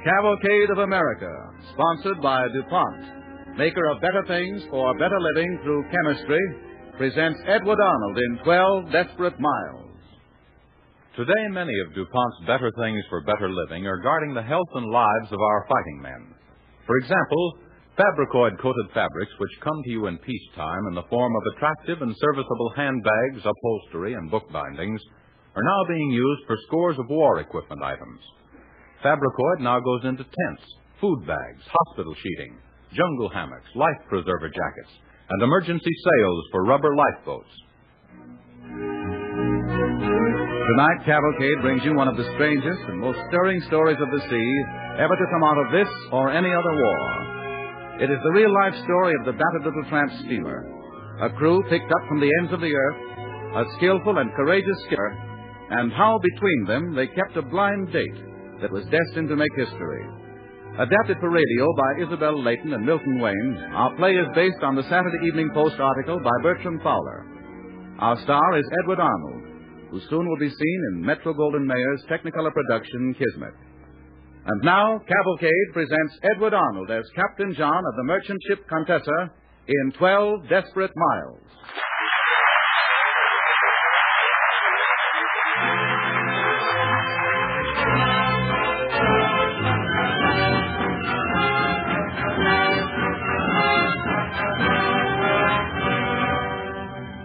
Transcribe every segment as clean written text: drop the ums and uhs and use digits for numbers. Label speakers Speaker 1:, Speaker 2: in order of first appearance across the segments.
Speaker 1: Cavalcade of America, sponsored by DuPont, maker of better things for better living through chemistry, presents Edward Arnold in 12 Desperate Miles.
Speaker 2: Today, many of DuPont's better things for better living are guarding the health and lives of our fighting men. For example, Fabricoid-coated fabrics, which come to you in peacetime in the form of attractive and serviceable handbags, upholstery, and bookbindings, are now being used for scores of war equipment items. Fabricoid now goes into tents, food bags, hospital sheeting, jungle hammocks, life preserver jackets, and emergency sails for rubber lifeboats.
Speaker 1: Tonight, Cavalcade brings you one of the strangest and most stirring stories of the sea ever to come out of this or any other war. It is the real-life story of the battered little tramp steamer, a crew picked up from the ends of the earth, a skillful and courageous skipper, and how between them they kept a blind date that was destined to make history. Adapted for radio by Isabel Layton and Milton Wayne, our play is based on the Saturday Evening Post article by Bertram Fowler. Our star is Edward Arnold, who soon will be seen in Metro-Goldwyn-Mayer's Technicolor production, Kismet. And now, Cavalcade presents Edward Arnold as Captain John of the merchant ship Contessa in 12 Desperate Miles.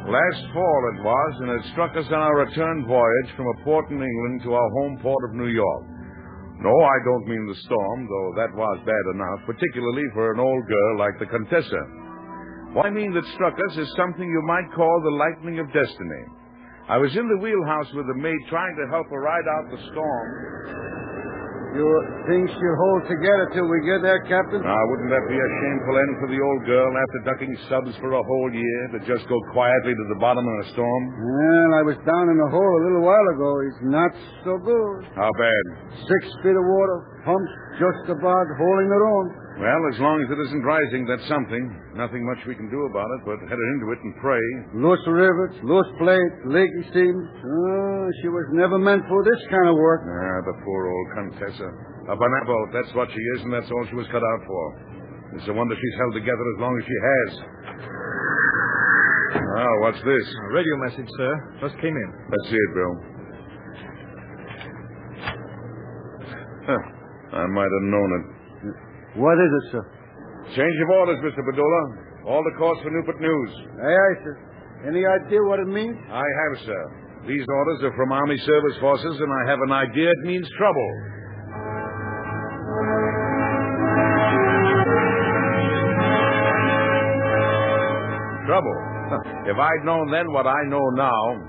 Speaker 3: Last fall it was, and it struck us on our return voyage from a port in England to our home port of New York. No, I don't mean the storm, though that was bad enough, particularly for an old girl like the Contessa. What I mean that struck us is something you might call the lightning of destiny. I was in the wheelhouse with the mate trying to help her ride out the storm.
Speaker 4: You think she'll hold together till we get there, Captain?
Speaker 3: Now, wouldn't that be a shameful end for the old girl after ducking subs for a whole year to just go quietly to the bottom in a storm?
Speaker 4: Well, I was down in the hole a little while ago. It's not so good.
Speaker 3: How bad?
Speaker 4: 6 feet of water, pumps just about holding their own.
Speaker 3: Well, as long as it isn't rising, that's something. Nothing much we can do about it but head into it and pray.
Speaker 4: Loose rivets, loose plate, leaky seams. She was never meant for this kind of work.
Speaker 3: The poor old Contessa. A boat, that's what she is, and that's all she was cut out for. It's a wonder she's held together as long as she has. Oh, what's this?
Speaker 5: A radio message, sir. Just came in.
Speaker 3: Let's see it, Bill. I might have known it.
Speaker 4: What is it, sir?
Speaker 3: Change of orders, Mr. Padula. All the course for Newport News.
Speaker 4: Aye, sir. Any idea what it means?
Speaker 3: I have, sir. These orders are from Army Service Forces, and I have an idea it means trouble. Trouble? If I'd known then what I know now.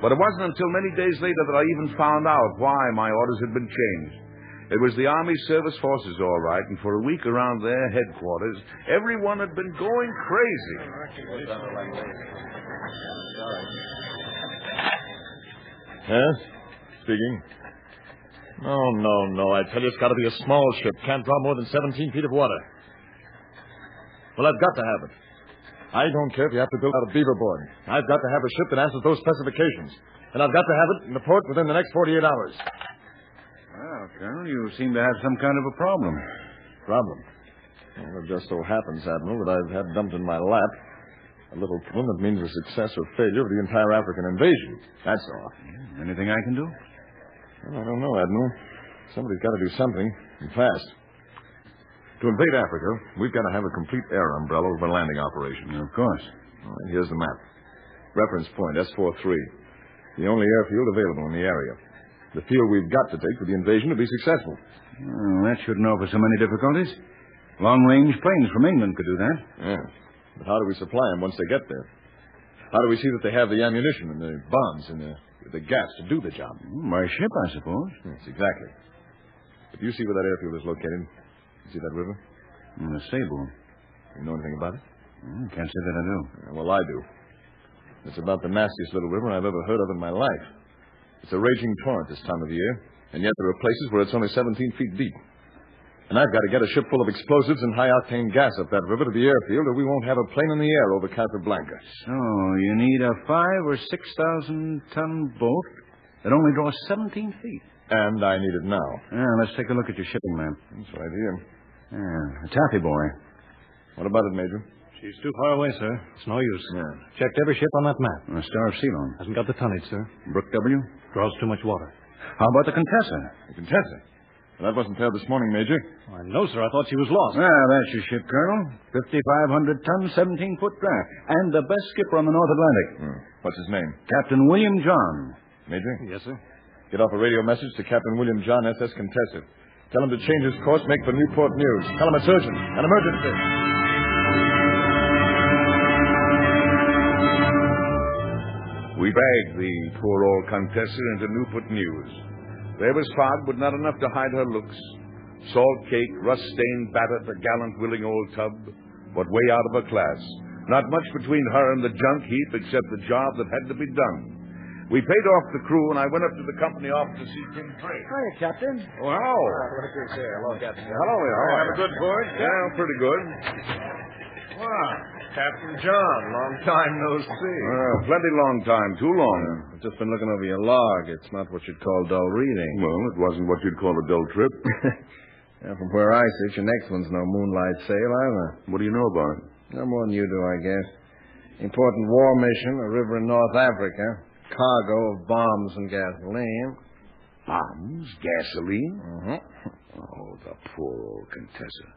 Speaker 3: But it wasn't until many days later that I even found out why my orders had been changed. It was the Army Service Forces, all right, and for a week around their headquarters, everyone had been going crazy.
Speaker 5: Yes? Speaking. No. I tell you, it's got to be a small ship. Can't draw more than 17 feet of water. Well, I've got to have it. I don't care if you have to build out a beaver board. I've got to have a ship that answers those specifications. And I've got to have it in the port within the next 48 hours.
Speaker 1: Well, Colonel, you seem to have some kind of a problem.
Speaker 5: Problem? Well, it just so happens, Admiral, that I've had dumped in my lap a little problem that means the success or failure of the entire African invasion. That's all.
Speaker 1: Anything I can do?
Speaker 5: Well, I don't know, Admiral. Somebody's got to do something, and fast. To invade Africa, we've got to have a complete air umbrella of a landing operation.
Speaker 1: Of course.
Speaker 5: All right, here's the map. Reference point, S43. The only airfield available in the area. The field we've got to take for the invasion to be successful.
Speaker 1: Well, that shouldn't offer so many difficulties. Long-range planes from England could do that.
Speaker 5: Yeah. But how do we supply them once they get there? How do we see that they have the ammunition and the bombs and the gas to do the job?
Speaker 1: By ship, I suppose.
Speaker 5: Yes, exactly. But do you see where that airfield is located? You see that river?
Speaker 1: The Sable.
Speaker 5: You know anything about it?
Speaker 1: Can't say that I do.
Speaker 5: Well, I do. It's about the nastiest little river I've ever heard of in my life. It's a raging torrent this time of year, and yet there are places where it's only 17 feet deep. And I've got to get a ship full of explosives and high-octane gas up that river to the airfield, or we won't have a plane in the air over Casablanca.
Speaker 1: So you need a 5,000 or 6,000 ton boat that only draws 17 feet.
Speaker 5: And I need it now.
Speaker 4: Yeah, let's take a look at your shipping map.
Speaker 5: It's right here.
Speaker 4: Yeah, a taffy boy.
Speaker 5: What about it, Major?
Speaker 6: She's too far away, sir. It's no use.
Speaker 5: Yeah.
Speaker 6: Checked every ship on that map.
Speaker 4: A Star of Ceylon.
Speaker 6: Hasn't got the tonnage, sir.
Speaker 4: Brook W.
Speaker 6: Draws too much water.
Speaker 4: How about the Contessa?
Speaker 5: The Contessa. Well, that wasn't there this morning, Major.
Speaker 6: Oh, no, sir. I thought she was lost.
Speaker 4: Ah, that's your ship, Colonel. 5,500 tons, 17-foot draft. And the best skipper on the North Atlantic.
Speaker 5: What's his name?
Speaker 4: Captain William John.
Speaker 5: Major?
Speaker 6: Yes, sir.
Speaker 5: Get off a radio message to Captain William John, SS Contessa. Tell him to change his course, make for Newport News. Tell him it's urgent. An emergency.
Speaker 3: We bagged the poor old Contessa into Newport News. There was fog, but not enough to hide her looks. Salt cake, rust-stained battered, a gallant, willing old tub, but way out of her class. Not much between her and the junk heap except the job that had to be done. We paid off the crew, and I went up to the company office to see Tim Drake.
Speaker 7: Hiya, Captain.
Speaker 3: Wow.
Speaker 7: Look who's here. Hello, Captain.
Speaker 3: Hello, there.
Speaker 7: Have a good voyage?
Speaker 3: Yeah, pretty good.
Speaker 7: Wow. Captain John, long time no see.
Speaker 3: Plenty long time, too long.
Speaker 4: I've just been looking over your log. It's not what you'd call dull reading.
Speaker 3: Well, it wasn't what you'd call a dull trip.
Speaker 4: Yeah, from where I sit, your next one's no moonlight sail either.
Speaker 3: What do you know about it?
Speaker 4: No more than you do, I guess. Important war mission, a river in North Africa. Cargo of bombs and gasoline.
Speaker 3: Bombs? Gasoline?
Speaker 4: Mm-hmm.
Speaker 3: Oh, the poor old Contessa.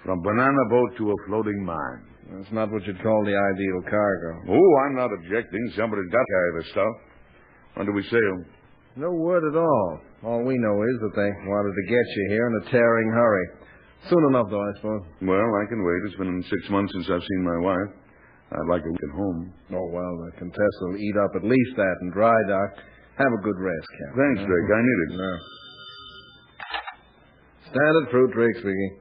Speaker 3: From banana boat to a floating mine.
Speaker 4: That's not what you'd call the ideal cargo.
Speaker 3: Oh, I'm not objecting. Somebody's got to carry the stuff. When do we sail?
Speaker 4: No word at all. All we know is that they wanted to get you here in a tearing hurry. Soon enough, though, I suppose.
Speaker 3: Well, I can wait. It's been 6 months since I've seen my wife. I'd like to get home.
Speaker 4: Oh, well, the Contessa will eat up at least that in dry dock. Have a good rest, Captain.
Speaker 3: Thanks, Drake. I need it.
Speaker 4: No. Standard fruit, Drake speaking.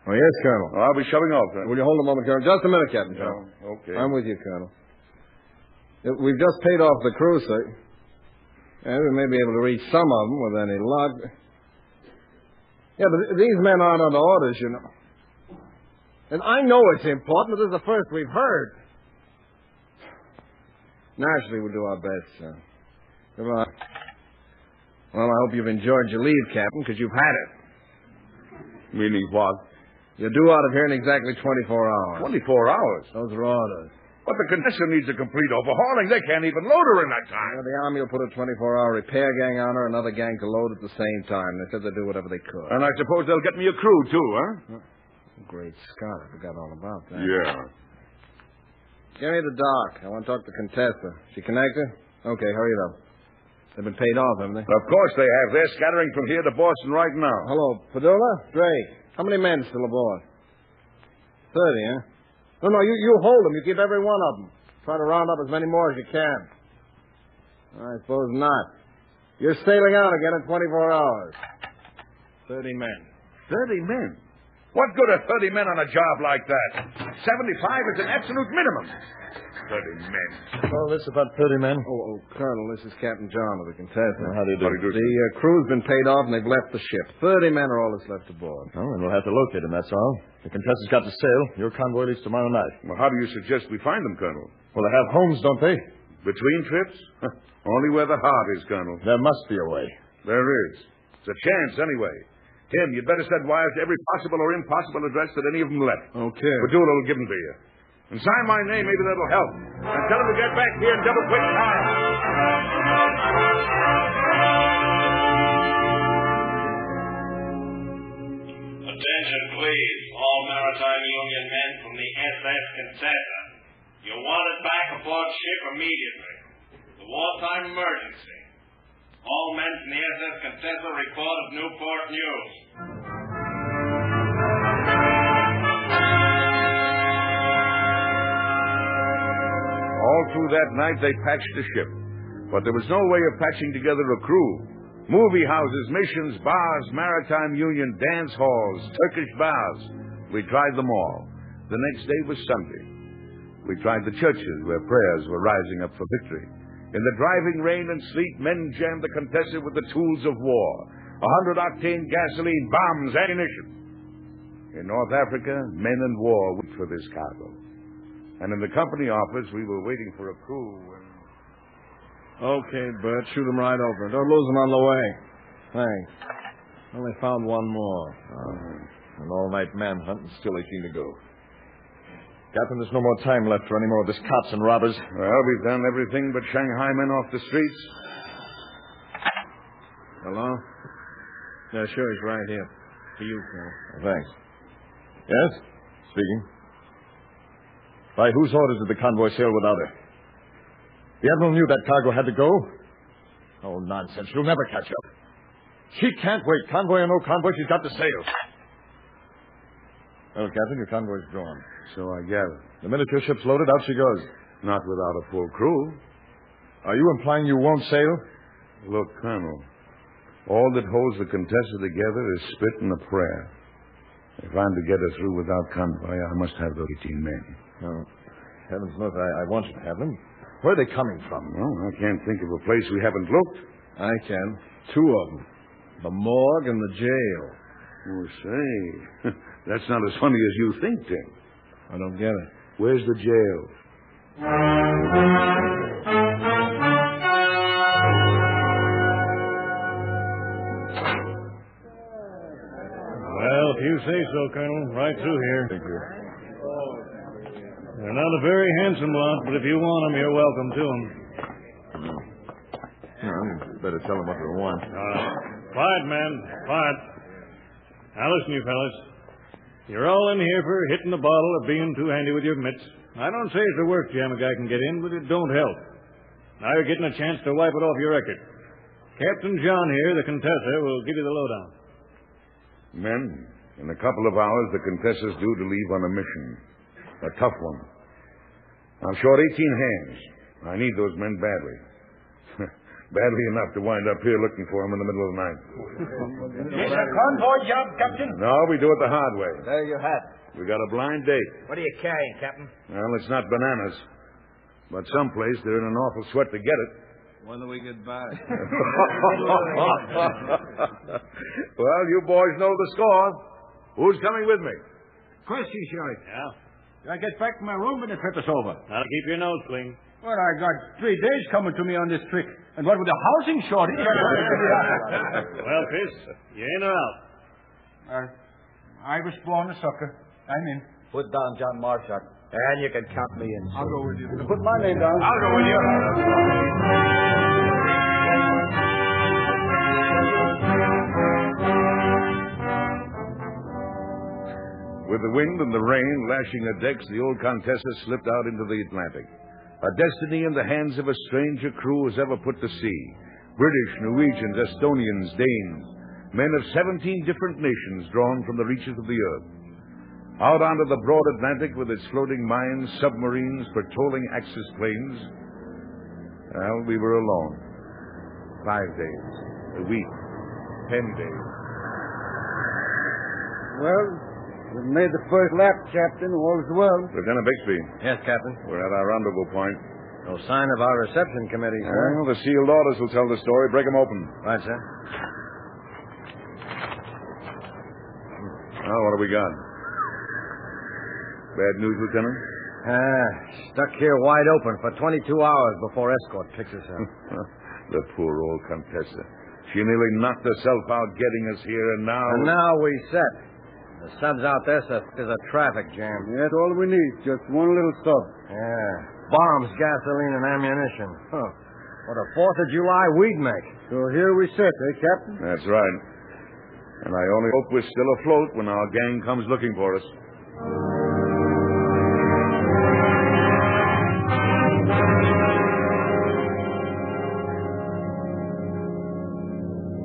Speaker 4: Oh, yes, Colonel.
Speaker 3: I'll be shoving off, then.
Speaker 4: Will you hold a moment, Colonel? Just a minute, Captain John.
Speaker 3: Oh, okay.
Speaker 4: I'm with you, Colonel. We've just paid off the crew, sir. And we may be able to reach some of them with any luck. Yeah, but these men aren't under orders, you know. And I know it's important. This is the first we've heard. Naturally, we'll do our best, sir. Goodbye. Well, I hope you've enjoyed your leave, Captain, because you've had it.
Speaker 3: Meaning what?
Speaker 4: You're due out of here in exactly 24 hours.
Speaker 3: 24 hours?
Speaker 4: Those are orders.
Speaker 3: But the Contessa needs a complete overhauling. They can't even load her in that time.
Speaker 4: The Army will put a 24-hour repair gang on her, another gang to load at the same time. They said they'd do whatever they could.
Speaker 3: And I suppose they'll get me a crew, too, huh?
Speaker 4: Great Scott, I forgot all about that.
Speaker 3: Yeah.
Speaker 4: Give me the doc. I want to talk to Contessa. She connected? Okay, hurry it up. They've been paid off, haven't they?
Speaker 3: Of course they have. They're scattering from here to Boston right now.
Speaker 4: Hello, Padula? Drake. How many men still aboard? 30, huh? No, you hold them. You keep every one of them. Try to round up as many more as you can. I suppose not. You're sailing out again in 24 hours. 30 men.
Speaker 3: 30 men? What good are 30 men on a job like that? 75 is an absolute minimum. 30 men.
Speaker 5: Oh, this about 30 men.
Speaker 4: Oh, Colonel, this is Captain John of the Contessa.
Speaker 5: Well, how do you do?
Speaker 4: The crew's been paid off and they've left the ship. 30 men are all that's left aboard.
Speaker 5: Oh, and we'll have to locate them, that's all. The Contessa's got to sail. Your convoy leaves tomorrow night.
Speaker 3: Well, how do you suggest we find them, Colonel?
Speaker 5: Well, they have homes, don't they?
Speaker 3: Between trips? Only where the heart is, Colonel.
Speaker 5: There must be a way.
Speaker 3: There is. It's a chance, anyway. Tim, you'd better send wires to every possible or impossible address that any of them left.
Speaker 4: Okay.
Speaker 3: Padula will give them to you. And sign my name, maybe that'll help. And tell them to get back here in double quick time.
Speaker 8: Attention, please, all Maritime Union men from the SS Contessa. You're wanted back aboard ship immediately. The wartime emergency. All men from the SS Contessa report of Newport News.
Speaker 3: All through that night, they patched the ship. But there was no way of patching together a crew. Movie houses, missions, bars, maritime union, dance halls, Turkish bars. We tried them all. The next day was Sunday. We tried the churches where prayers were rising up for victory. In the driving rain and sleet, men jammed the Contessa with the tools of war. 100-octane gasoline, bombs, ammunition. In North Africa, men and war wait for this cargo. And in the company office, we were waiting for a crew.
Speaker 4: Okay, Bert, shoot them right over. Don't lose them on the way. Thanks. Only found one more.
Speaker 5: An all-night manhunt and still 18 to go. Captain, there's no more time left for any more of this cops and robbers.
Speaker 3: Well, we've done everything but Shanghai men off the streets.
Speaker 4: Hello? Yeah, sure, he's right here. For you, Colonel.
Speaker 5: Thanks. Yes? Speaking. By whose orders did the convoy sail without her? The Admiral knew that cargo had to go? Oh, nonsense. She'll never catch up. She can't wait. Convoy or no convoy, she's got to sail. Well, Captain, your convoy's gone.
Speaker 3: So I gather.
Speaker 5: The minute your ship's loaded, out she goes.
Speaker 3: Not without a full crew.
Speaker 5: Are you implying you won't sail?
Speaker 3: Look, Colonel, all that holds the Contessa together is spit and a prayer. If I'm to get her through without convoy, I must have those 18 men.
Speaker 5: Oh, heavens knows I want you to have them. Where are they coming from?
Speaker 3: Well, I can't think of a place we haven't looked.
Speaker 4: I can. 2 of them. The morgue and the jail.
Speaker 3: Oh, say, that's not as funny as you think, Tim.
Speaker 4: I don't get it.
Speaker 3: Where's the jail?
Speaker 6: Well, if you say so, Colonel, right through here.
Speaker 5: Thank you.
Speaker 6: They're not a very handsome lot, but if you want them, you're welcome to them.
Speaker 5: Well, you better tell them what they want.
Speaker 6: Quiet, man. Quiet. Now, listen, you fellas. You're all in here for hitting the bottle or being too handy with your mitts. I don't say it's a work jam a guy can get in, but it don't help. Now you're getting a chance to wipe it off your record. Captain John here, the Contessa, will give you the lowdown.
Speaker 3: Men, in a couple of hours, the Contessa's due to leave on a mission. A tough one. I'm short 18 hands. I need those men badly. Badly enough to wind up here looking for them in the middle of the night.
Speaker 9: It's a convoy job, Captain.
Speaker 3: No, we do it the hard way.
Speaker 9: There you have.
Speaker 3: We got a blind date.
Speaker 9: What are you carrying, Captain?
Speaker 3: Well, it's not bananas. But someplace they're in an awful sweat to get it.
Speaker 4: When do we get back?
Speaker 3: Well, you boys know the score. Who's coming with me?
Speaker 9: Question, Sheriff.
Speaker 6: Yeah?
Speaker 9: I get back to my room when the trip is over.
Speaker 6: Now keep your nose clean.
Speaker 9: Well, I got 3 days coming to me on this trick. And what with the housing shortage?
Speaker 6: Well, Chris, you in or out?
Speaker 9: I was born a sucker. I'm in.
Speaker 7: Put down John Marshak, and you can count me in.
Speaker 9: I'll go with you.
Speaker 7: Put my name down.
Speaker 9: I'll go with you.
Speaker 3: With the wind and the rain lashing her decks, the old Contessa slipped out into the Atlantic. A destiny in the hands of a stranger crew was ever put to sea. British, Norwegians, Estonians, Danes, men of 17 different nations drawn from the reaches of the earth. Out onto the broad Atlantic with its floating mines, submarines, patrolling Axis planes. Well, we were alone. 5 days, a week, 10 days.
Speaker 10: Well, we've made the first lap, Captain. All's well.
Speaker 3: Lieutenant Bixby,
Speaker 4: Yes, Captain.
Speaker 3: we're at our rendezvous point.
Speaker 4: No sign of our reception committee, sir.
Speaker 3: Well, the sealed orders will tell the story. Break them open.
Speaker 4: Right, sir.
Speaker 3: Well, what have we got? Bad news, Lieutenant?
Speaker 4: Stuck here wide open for 22 hours before escort picks us up.
Speaker 3: The poor old Contessa. She nearly knocked herself out getting us here, and now...
Speaker 4: And now we set. The sub's out there, so there's a traffic jam.
Speaker 10: That's all we need. Just one little sub.
Speaker 4: Yeah. Bombs, gasoline, and ammunition. Huh. What a 4th of July we'd make.
Speaker 10: So here we sit, eh, Captain?
Speaker 3: That's right. And I only hope we're still afloat when our gang comes looking for us.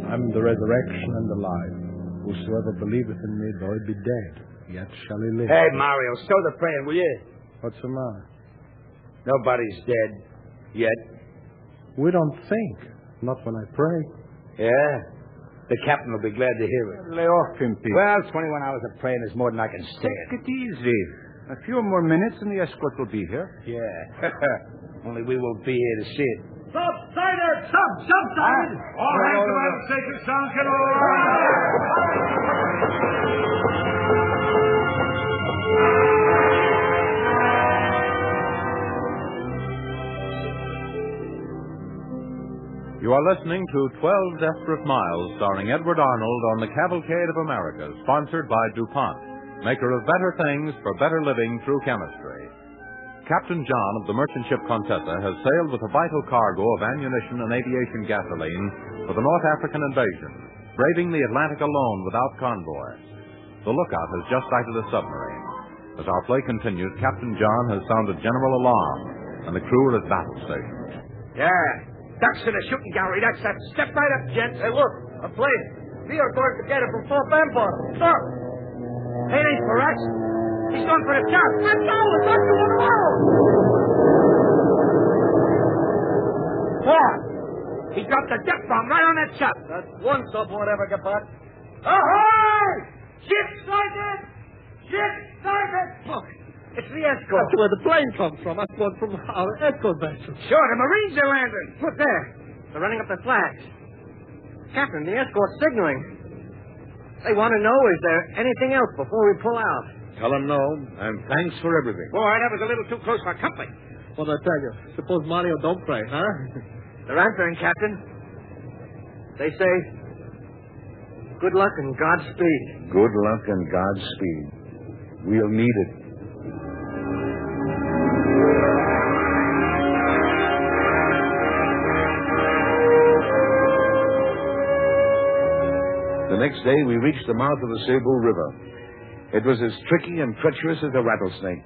Speaker 11: I'm the resurrection and the life. Whosoever believeth in me, though he be dead, yet shall he live.
Speaker 9: Hey, Mario, stow the praying, will you?
Speaker 11: What's the matter?
Speaker 9: Nobody's dead. Yet.
Speaker 11: We don't think. Not when I pray.
Speaker 9: Yeah? The captain will be glad to hear it.
Speaker 10: Lay off, Pimpy.
Speaker 9: Well, 21 hours of praying is more than I can stand.
Speaker 10: Take it easy. A few more minutes and the escort will be here.
Speaker 9: Yeah. Only we won't be here to see it.
Speaker 8: Subsided! Subsided! All hands to my station, sound can
Speaker 2: You are listening to 12 Desperate Miles, starring Edward Arnold on the Cavalcade of America, sponsored by DuPont, maker of better things for better living through chemistry. Captain John of the merchant ship Contessa has sailed with a vital cargo of ammunition and aviation gasoline for the North African invasion, braving the Atlantic alone without convoy. The lookout has just sighted a submarine. As our play continues, Captain John has sounded general alarm, and the crew are at battle stations.
Speaker 12: Yeah, ducks in the shooting gallery. That's that. Step right up, gents. Hey, look, a plane. We are going to get it from Fort Bambottle. Stop. It ain't for us. He's going for the job. Let's go. Let's go. What? He dropped a death bomb right on that ship.
Speaker 10: That's one sub won't ever get back.
Speaker 12: Ahoy! Ship sighted! Ship sighted!
Speaker 10: Look, it's the escort.
Speaker 12: That's where the plane comes from. That's one from our escort vessel.
Speaker 10: Sure, the Marines are landing.
Speaker 12: Look there. They're running up their flags. Captain, the escort's signaling. They want to know, is there anything else before we pull out?
Speaker 3: Tell them no, and thanks for everything.
Speaker 12: Boy, that was a little too close for comfort.
Speaker 6: What'd I tell you? Suppose Mario don't pray, huh?
Speaker 12: They're answering, Captain. They say, good luck and Godspeed.
Speaker 3: Good luck and Godspeed. We'll need it. The next day, we reached the mouth of the Cebu River. It was as tricky and treacherous as a rattlesnake.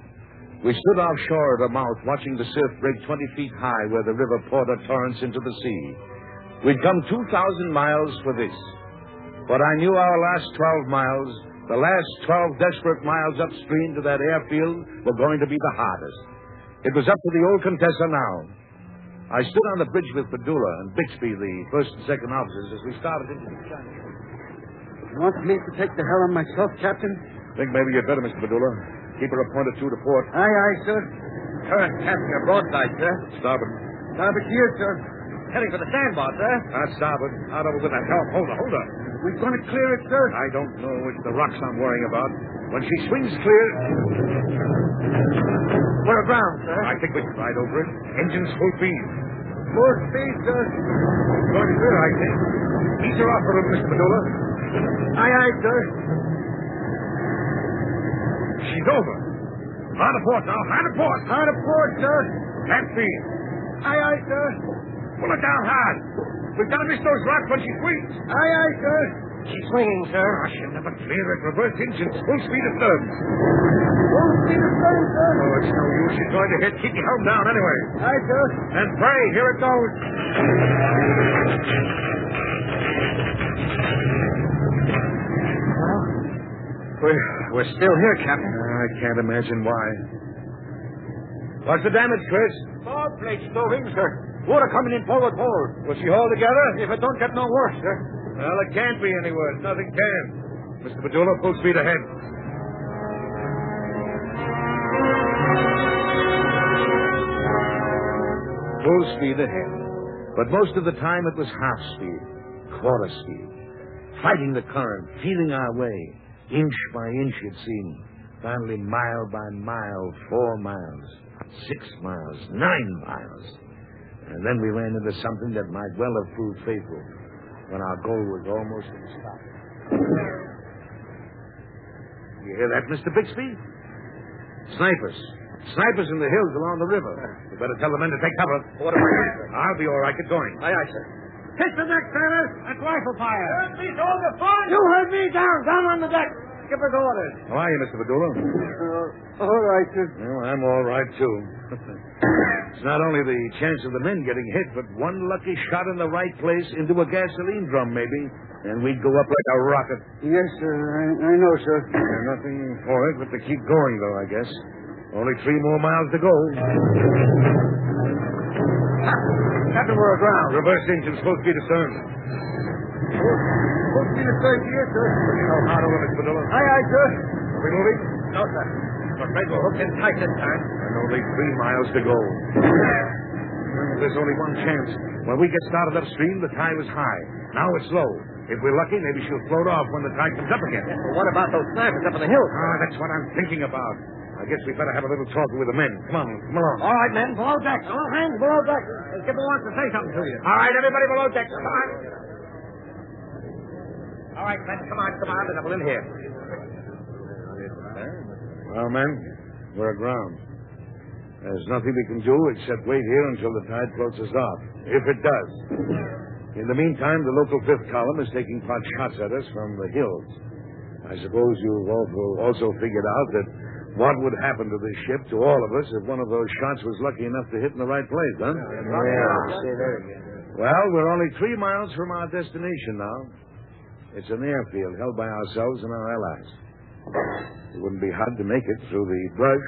Speaker 3: We stood offshore at the mouth, watching the surf break 20 feet high where the river poured her torrents into the sea. We'd come 2,000 miles for this. But I knew our last 12 miles, the last 12 desperate miles upstream to that airfield, were going to be the hardest. It was up to the old Contessa now. I stood on the bridge with Padula and Bixby, the first and second officers, as we started into the channel.
Speaker 10: You want me to take the helm myself, Captain?
Speaker 3: Think maybe you'd better, Mr. Padula. Keep her a point or two to port.
Speaker 10: Aye, aye, sir.
Speaker 12: Current casting a broadside, sir.
Speaker 3: Starboard.
Speaker 10: Starboard here, sir.
Speaker 12: Heading for the sandbar, sir.
Speaker 3: Starboard. Out over with that helm. Hold her.
Speaker 10: We're going to clear it, sir.
Speaker 3: I don't know. It's the rocks I'm worrying about. When she swings clear...
Speaker 12: We're aground, sir.
Speaker 3: I think we can ride over it. Engines full speed.
Speaker 10: Full speed, sir.
Speaker 3: Going clear, I think. Ease her off a little, Mr. Padula.
Speaker 10: Aye, aye, sir.
Speaker 3: She's over. Hard a port now. Hard a port.
Speaker 10: Hard a port, sir.
Speaker 3: Half speed.
Speaker 10: Aye, aye, sir.
Speaker 3: Pull it down hard. We've got to miss those rocks when she swings.
Speaker 10: Aye, aye, sir.
Speaker 12: She's swinging, sir.
Speaker 3: She'll never clear it. Reverse engines. Full speed astern.
Speaker 10: Full speed astern, sir.
Speaker 3: Oh, it's no use. She's going to hit. Keep your helm down anyway.
Speaker 10: Aye, sir.
Speaker 3: And pray. Here it goes.
Speaker 12: We're still here, Captain.
Speaker 3: I can't imagine why. What's the damage, Chris?
Speaker 12: Bow plate stove in, sir. Water coming in forward.
Speaker 3: Will she hold together?
Speaker 12: If it don't get no worse, sir.
Speaker 3: Well, it can't be any worse. Nothing can. Mr. Padula, full speed ahead. Full speed ahead. But most of the time it was half speed, quarter speed. Fighting the current, feeling our way. Inch by inch, it seemed. Finally, mile by mile, 4 miles, 6 miles, 9 miles. And then we ran into something that might well have proved fatal when our goal was almost in sight. You hear that, Mr. Bixby? Snipers. Snipers in the hills along the river. You better tell the men to take cover.
Speaker 12: What am I doing, sir?
Speaker 3: I'll be all right. Get going.
Speaker 12: Aye, aye, sir.
Speaker 10: Hit the deck, sailors. That's rifle fire.
Speaker 12: Please hold the fire.
Speaker 10: You heard me. Down on the deck. Skipper's orders.
Speaker 3: How are you, Mr. Padula?
Speaker 10: All right, sir.
Speaker 3: Well, I'm all right, too. It's not only the chance of the men getting hit, but one lucky shot in the right place into a gasoline drum, maybe, and we'd go up like a rocket.
Speaker 10: Yes, sir. I know, sir.
Speaker 3: Nothing for it but to keep going, though, I guess. Only 3 more miles to go.
Speaker 12: Captain, we're aground.
Speaker 3: Reverse engines, full speed astern.
Speaker 10: Full speed astern here, sir.
Speaker 3: You know how to run it, Padula.
Speaker 10: Aye, aye, sir.
Speaker 3: Are we moving?
Speaker 12: No, sir. I'm afraid we're hooked in tight this time.
Speaker 3: And only 3 miles to go. There's only one chance. When we get started upstream, the tide was high. Now it's low. If we're lucky, maybe she'll float off when the tide comes up again.
Speaker 12: Well, what about those snipers up in the hills?
Speaker 3: That's what I'm thinking about. I guess we better have a little talk with the men. Come along.
Speaker 12: All right, men, below decks. All hands below decks. The skipper wants to say something to you. All right, everybody below decks. Come on. All right, men, come on. There's a balloon here.
Speaker 3: Well, men, we're aground. There's nothing we can do except wait here until the tide floats us off. If it does. In the meantime, the local fifth column is taking pot shots at us from the hills. I suppose you've also figured out that what would happen to this ship, to all of us, if one of those shots was lucky enough to hit in the right place, huh?
Speaker 10: Yeah.
Speaker 3: Well, we're only 3 miles from our destination now. It's an airfield held by ourselves and our allies. It wouldn't be hard to make it through the brush.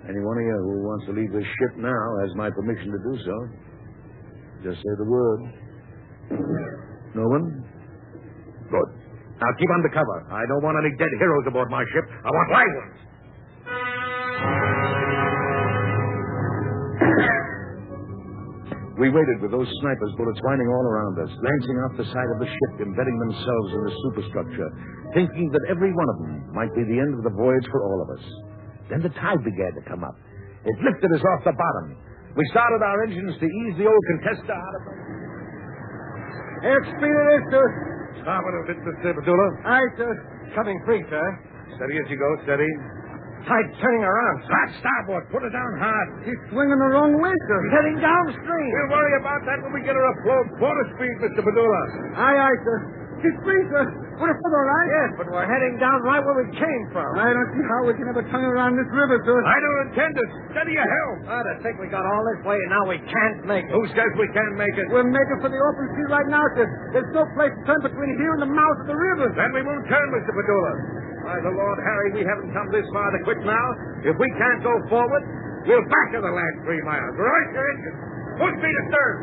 Speaker 3: Any one of you who wants to leave this ship now has my permission to do so. Just say the word. No one? Good. Now keep under cover. I don't want any dead heroes aboard my ship. I want live ones. We waited with those snipers' bullets whining all around us, glancing off the side of the ship, embedding themselves in the superstructure, thinking that every one of them might be the end of the voyage for all of us. Then the tide began to come up. It lifted us off the bottom. We started our engines to ease the old Contessa out of the...
Speaker 12: Airspeed it is, sir.
Speaker 3: Stop it a bit, Mr. Padula.
Speaker 12: Aye, sir. Coming free, sir.
Speaker 3: Steady as you go, steady.
Speaker 12: Tide's turning around, sir.
Speaker 3: Start starboard. Put her down hard.
Speaker 12: She's swinging the wrong way, sir. Heading downstream.
Speaker 3: We'll worry about that when we get her afloat. Quarter speed, Mr. Padula.
Speaker 12: Aye, sir. She's free, sir. We're all right. Yes, but we're heading down right where we came from. I don't see how we can ever turn around this river, sir.
Speaker 3: I don't intend to. Steady your helm.
Speaker 12: To think we got all this way and now we can't make it.
Speaker 3: Who says we can't make it?
Speaker 12: We're making for the open sea right now, sir. There's no place to turn between here and the mouth of the river.
Speaker 3: Then we won't turn, Mr. Padula. By the Lord Harry, we haven't come this far to quit now. If we can't go forward, we'll back to the last 3 miles. Right your engine. Full speed astern.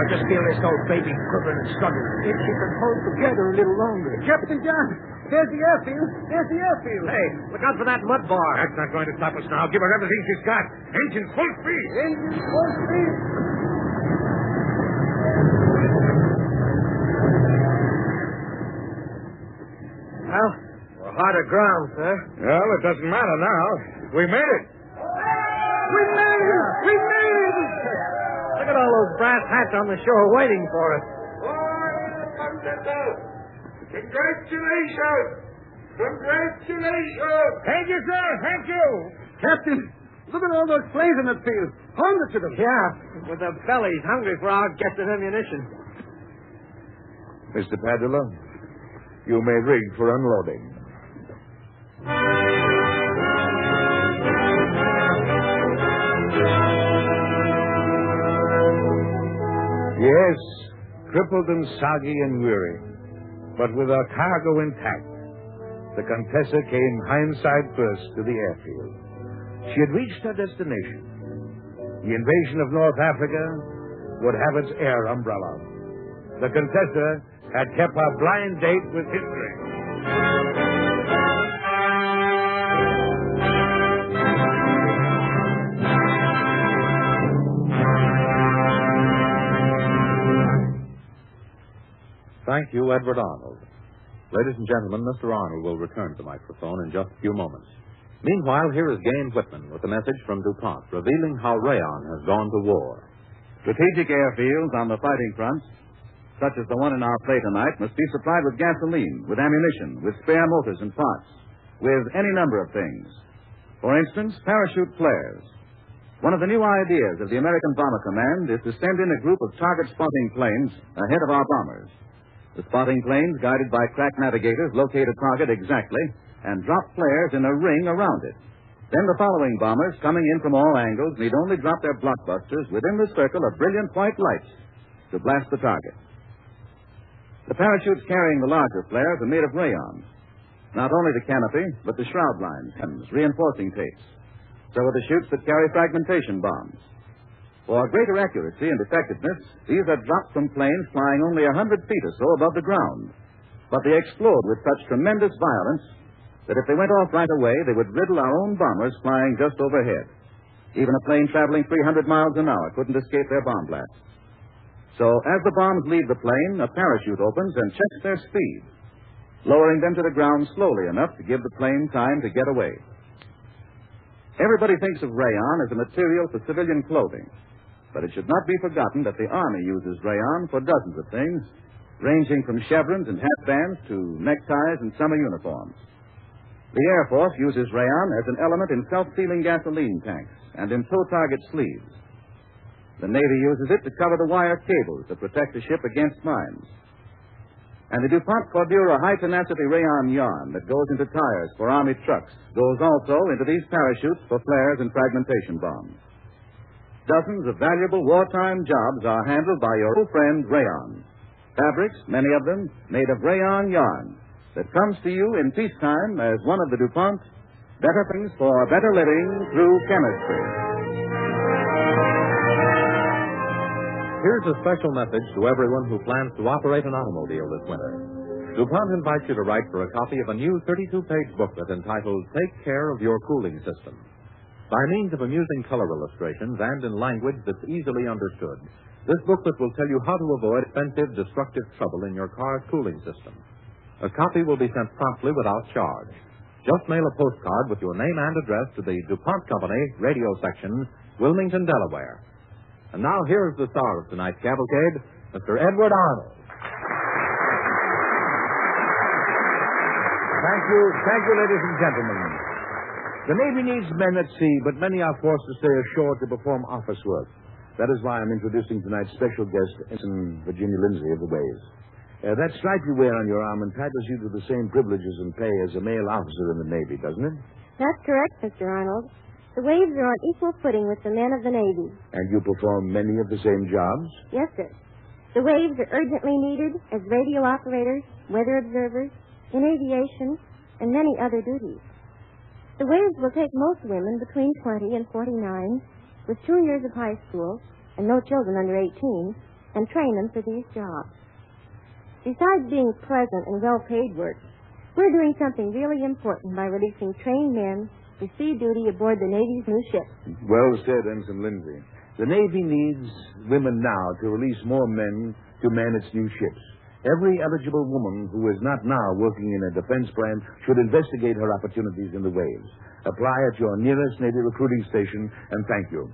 Speaker 12: Just feel this old baby quivering and struggling. If she can hold together a little longer. Captain John, there's the airfield. Hey, look out for that mud bar.
Speaker 3: That's not going to stop us now. Give her everything she's got. Engines full speed.
Speaker 12: Engines full speed. Well, we're hard aground, sir.
Speaker 3: Well, it doesn't matter now. We made it.
Speaker 12: We made it! Look at all those brass hats on the shore waiting for us.
Speaker 3: Congratulations!
Speaker 12: Thank you, sir. Thank you. Captain, look at all those planes in the field. Hundreds of them. Yeah, with their bellies hungry for our guts and ammunition.
Speaker 3: Mr. Padula, you may rig for unloading. Yes, crippled and soggy and weary, but with our cargo intact, the Contessa came hindside first to the airfield. She had reached her destination. The invasion of North Africa would have its air umbrella. The Contessa had kept her blind date with history.
Speaker 2: Thank you, Edward Arnold. Ladies and gentlemen, Mr. Arnold will return to the microphone in just a few moments. Meanwhile, here is Gain Whitman with a message from DuPont revealing how rayon has gone to war.
Speaker 1: Strategic airfields on the fighting front, such as the one in our play tonight, must be supplied with gasoline, with ammunition, with spare motors and parts, with any number of things. For instance, parachute flares. One of the new ideas of the American Bomber Command is to send in a group of target-spotting planes ahead of our bombers. The spotting planes, guided by crack navigators, locate a target exactly and drop flares in a ring around it. Then the following bombers, coming in from all angles, need only drop their blockbusters within the circle of brilliant white lights to blast the target. The parachutes carrying the larger flares are made of rayon. Not only the canopy, but the shroud lines, reinforcing tapes. So are the chutes that carry fragmentation bombs. For greater accuracy and effectiveness, these are dropped from planes flying only 100 feet or so above the ground. But they explode with such tremendous violence that if they went off right away, they would riddle our own bombers flying just overhead. Even a plane traveling 300 miles an hour couldn't escape their bomb blasts. So as the bombs leave the plane, a parachute opens and checks their speed, lowering them to the ground slowly enough to give the plane time to get away. Everybody thinks of rayon as a material for civilian clothing, but it should not be forgotten that the Army uses rayon for dozens of things, ranging from chevrons and hatbands to neckties and summer uniforms. The Air Force uses rayon as an element in self-sealing gasoline tanks and in tow target sleeves. The Navy uses it to cover the wire cables that protect the ship against mines. And the DuPont Cordura high-tenacity rayon yarn that goes into tires for Army trucks goes also into these parachutes for flares and fragmentation bombs. Dozens of valuable wartime jobs are handled by your old friend Rayon. Fabrics, many of them, made of rayon yarn that comes to you in peacetime as one of the DuPont better things for better living through chemistry.
Speaker 2: Here's a special message to everyone who plans to operate an automobile this winter. DuPont invites you to write for a copy of a new 32-page booklet entitled Take Care of Your Cooling System. By means of amusing color illustrations and in language that's easily understood, this booklet will tell you how to avoid expensive, destructive trouble in your car's cooling system. A copy will be sent promptly without charge. Just mail a postcard with your name and address to the DuPont Company, Radio Section, Wilmington, Delaware. And now here's the star of tonight's cavalcade, Mr. Edward Arnold.
Speaker 13: Thank you, ladies and gentlemen. The Navy needs men at sea, but many are forced to stay ashore to perform office work. That is why I'm introducing tonight's special guest, Ensign Virginia Lindsay of the Waves. That stripe you wear on your arm entitles you to the same privileges and pay as a male officer in the Navy, doesn't it?
Speaker 14: That's correct, Mr. Arnold. The Waves are on equal footing with the men of the Navy.
Speaker 13: And you perform many of the same jobs?
Speaker 14: Yes, sir. The Waves are urgently needed as radio operators, weather observers, in aviation, and many other duties. The Waves will take most women between 20 and 49 with 2 years of high school and no children under 18 and train them for these jobs. Besides being pleasant and well-paid work, we're doing something really important by releasing trained men to sea duty aboard the Navy's new ships.
Speaker 13: Well said, Ensign Lindsay. The Navy needs women now to release more men to man its new ships. Every eligible woman who is not now working in a defense plant should investigate her opportunities in the Waves. Apply at your nearest Navy recruiting station, and thank you.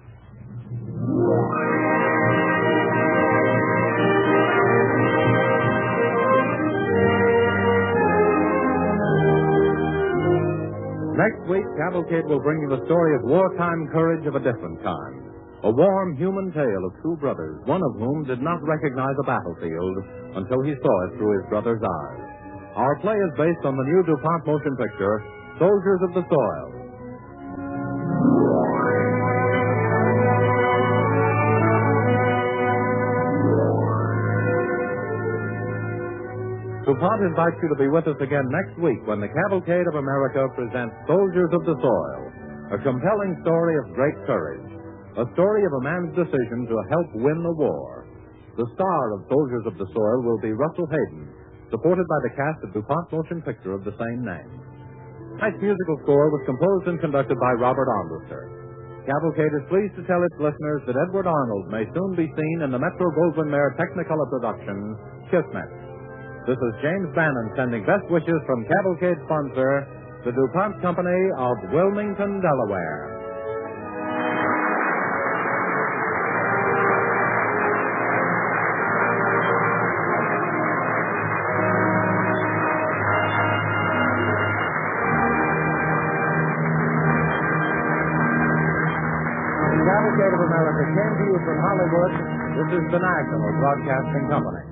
Speaker 2: Next week, Cavalcade will bring you the story of wartime courage of a different kind. A warm human tale of two brothers, one of whom did not recognize a battlefield until he saw it through his brother's eyes. Our play is based on the new DuPont motion picture, Soldiers of the Soil. DuPont invites you to be with us again next week when the Cavalcade of America presents Soldiers of the Soil, a compelling story of great courage, a story of a man's decision to help win the war. The star of Soldiers of the Soil will be Russell Hayden, supported by the cast of DuPont motion picture of the same name. Tonight's musical score was composed and conducted by Robert Armbruster. Cavalcade is pleased to tell its listeners that Edward Arnold may soon be seen in the Metro-Goldwyn-Mayer Technicolor production, Kismet. This is James Bannon sending best wishes from Cavalcade sponsor, the DuPont Company of Wilmington, Delaware. The Cavalcade of America came to you from Hollywood. This is the National Broadcasting Company.